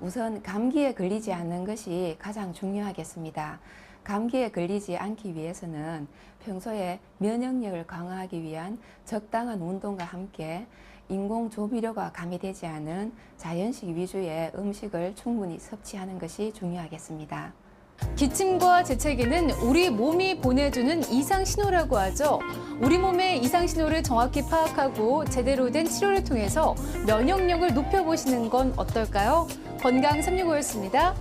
우선 감기에 걸리지 않는 것이 가장 중요하겠습니다. 감기에 걸리지 않기 위해서는 평소에 면역력을 강화하기 위한 적당한 운동과 함께 인공 조미료가 가미되지 않은 자연식 위주의 음식을 충분히 섭취하는 것이 중요하겠습니다. 기침과 재채기는 우리 몸이 보내주는 이상 신호라고 하죠. 우리 몸의 이상 신호를 정확히 파악하고 제대로 된 치료를 통해서 면역력을 높여보시는 건 어떨까요? 건강 365였습니다.